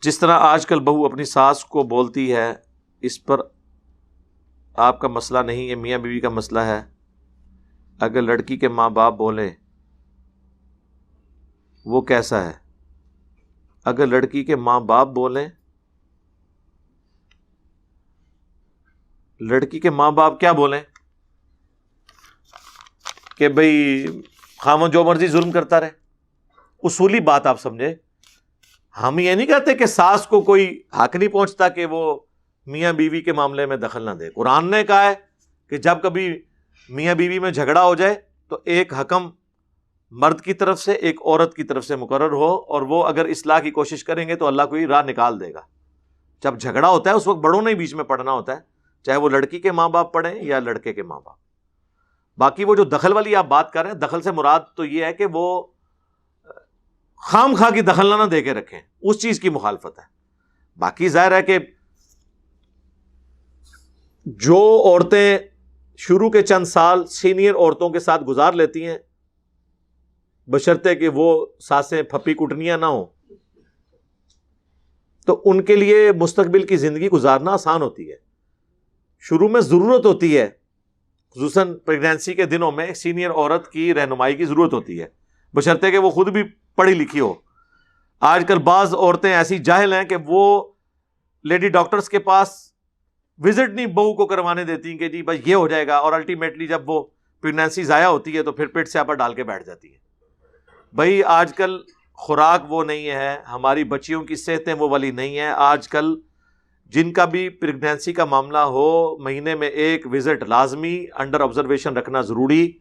جس طرح آج کل بہو اپنی ساس کو بولتی ہے، اس پر آپ کا مسئلہ نہیں، یہ میاں بیوی کا مسئلہ ہے۔ اگر لڑکی کے ماں باپ بولیں وہ کیسا ہے؟ اگر لڑکی کے ماں باپ بولیں، لڑکی کے ماں باپ کیا بولیں کہ بھئی خامن جو مرضی ظلم کرتا رہے؟ اصولی بات آپ سمجھے، ہم یہ نہیں کہتے کہ ساس کو کوئی حق نہیں پہنچتا کہ وہ میاں بیوی کے معاملے میں دخل نہ دے۔ قرآن نے کہا ہے کہ جب کبھی میاں بیوی میں جھگڑا ہو جائے تو ایک حکم مرد کی طرف سے ایک عورت کی طرف سے مقرر ہو، اور وہ اگر اصلاح کی کوشش کریں گے تو اللہ کوئی راہ نکال دے گا۔ جب جھگڑا ہوتا ہے اس وقت بڑوں نے بیچ میں پڑنا ہوتا ہے، چاہے وہ لڑکی کے ماں باپ پڑھیں یا لڑکے کے ماں باپ۔ باقی وہ جو دخل والی آپ بات کر رہے ہیں، دخل سے مراد تو یہ ہے کہ وہ خام خواہ کی دخل نہ دے کے رکھیں، اس چیز کی مخالفت ہے۔ باقی ظاہر ہے کہ جو عورتیں شروع کے چند سال سینئر عورتوں کے ساتھ گزار لیتی ہیں، بشرطے کہ وہ ساسیں پھپھی کٹنیاں نہ ہوں، تو ان کے لیے مستقبل کی زندگی گزارنا آسان ہوتی ہے۔ شروع میں ضرورت ہوتی ہے، خصوصاً پریگنینسی کے دنوں میں ایک سینئر عورت کی رہنمائی کی ضرورت ہوتی ہے، بشرطے کہ وہ خود بھی پڑھی لکھی ہو۔ آج کل بعض عورتیں ایسی جاہل ہیں کہ وہ لیڈی ڈاکٹرز کے پاس وزٹ نہیں بہو کو کروانے دیتی ہیں کہ جی بس یہ ہو جائے گا، اور الٹیمیٹلی جب وہ پریگنینسی ضائع ہوتی ہے تو پھر پیٹ سے آپا ڈال کے بیٹھ جاتی ہے۔ بھائی آج کل خوراک وہ نہیں ہے، ہماری بچیوں کی صحتیں وہ والی نہیں ہیں۔ آج کل جن کا بھی پریگنینسی کا معاملہ ہو، مہینے میں ایک وزٹ لازمی، انڈر آبزرویشن رکھنا ضروری۔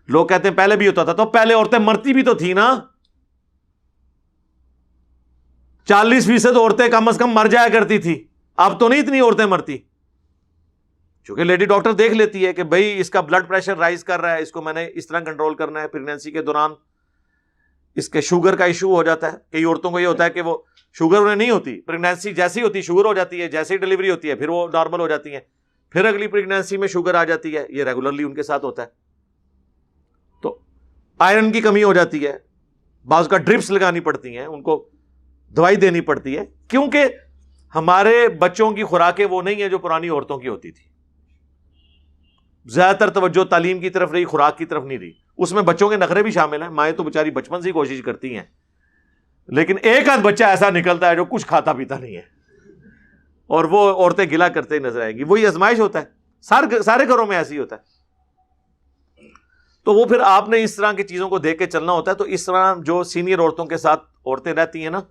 لوگ کہتے ہیں پہلے بھی ہوتا تھا، تو پہلے عورتیں مرتی بھی تو تھی نا، 40% عورتیں کم از کم مر جایا کرتی تھی، اب تو نہیں اتنی عورتیں مرتی، چونکہ لیڈی ڈاکٹر دیکھ لیتی ہے کہ بھئی اس کا بلڈ پریشر رائز کر رہا ہے، اس کو میں نے اس طرح کنٹرول کرنا ہے۔ پریگنینسی کے دوران اس کے شوگر کا ایشو ہو جاتا ہے، کئی عورتوں کو یہ ہوتا ہے کہ وہ شوگر انہیں نہیں ہوتی، پریگنینسی جیسی ہوتی شوگر ہو جاتی ہے، جیسے ہی ڈلیوری ہوتی ہے پھر وہ نارمل ہو جاتی ہیں، پھر اگلی پریگنینسی میں شوگر آ جاتی ہے، یہ ریگولرلی ان کے ساتھ ہوتا ہے۔ تو آئرن کی کمی ہو جاتی ہے، بعض کا ڈرپس لگانی پڑتی ہیں، ان کو دوائی دینی پڑتی ہے، کیونکہ ہمارے بچوں کی خوراکیں وہ نہیں ہیں جو پرانی عورتوں کی ہوتی تھی۔ زیادہ تر توجہ تعلیم کی طرف رہی، خوراک کی طرف نہیں رہی۔ اس میں بچوں کے نخرے بھی شامل ہیں، مائیں تو بیچاری بچپن سے ہی کوشش کرتی ہیں، لیکن ایک آدھ بچہ ایسا نکلتا ہے جو کچھ کھاتا پیتا نہیں ہے، اور وہ عورتیں گلا کرتے ہی نظر آئیں گی۔ وہی آزمائش ہوتا ہے، سارے گھروں میں ایسے ہی ہوتا ہے۔ تو وہ پھر آپ نے اس طرح کی چیزوں کو دیکھ کے چلنا ہوتا ہے۔ تو اس طرح جو سینئر عورتوں کے ساتھ عورتیں رہتی ہیں نا،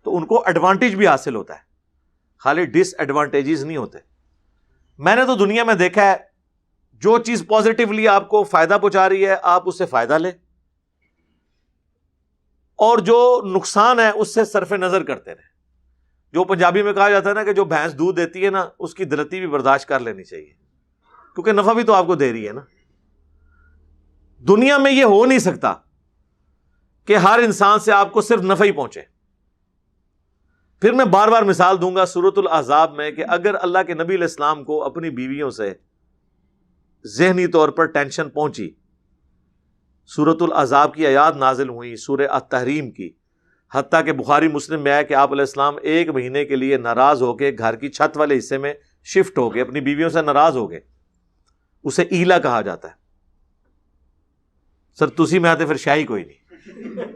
تو ان کو ایڈوانٹیج بھی حاصل ہوتا ہے، خالی ڈس ایڈوانٹیجز نہیں ہوتے۔ میں نے تو دنیا میں دیکھا ہے، جو چیز پازیٹیولی آپ کو فائدہ پہنچا رہی ہے آپ اس سے فائدہ لیں، اور جو نقصان ہے اس سے صرف نظر کرتے رہیں۔ جو پنجابی میں کہا جاتا ہے نا کہ جو بھینس دودھ دیتی ہے نا، اس کی دلتی بھی برداشت کر لینی چاہیے، کیونکہ نفع بھی تو آپ کو دے رہی ہے نا۔ دنیا میں یہ ہو نہیں سکتا کہ ہر انسان سے آپ کو صرف نفع ہی پہنچے۔ پھر میں بار بار مثال دوں گا سورۃ الاحزاب میں کہ اگر اللہ کے نبی علیہ السلام کو اپنی بیویوں سے ذہنی طور پر ٹینشن پہنچی، سورۃ الاحزاب کی آیات نازل ہوئی، سورہ التحریم کی، حتیٰ کہ بخاری مسلم میں ہے کہ آپ علیہ السلام 1 مہینے کے لیے ناراض ہو کے گھر کی چھت والے حصے میں شفٹ ہو گئے، اپنی بیویوں سے ناراض ہو گئے۔ اسے ایلا کہا جاتا ہے۔ سر تسی میں آتے پھر شاہی کوئی نہیں۔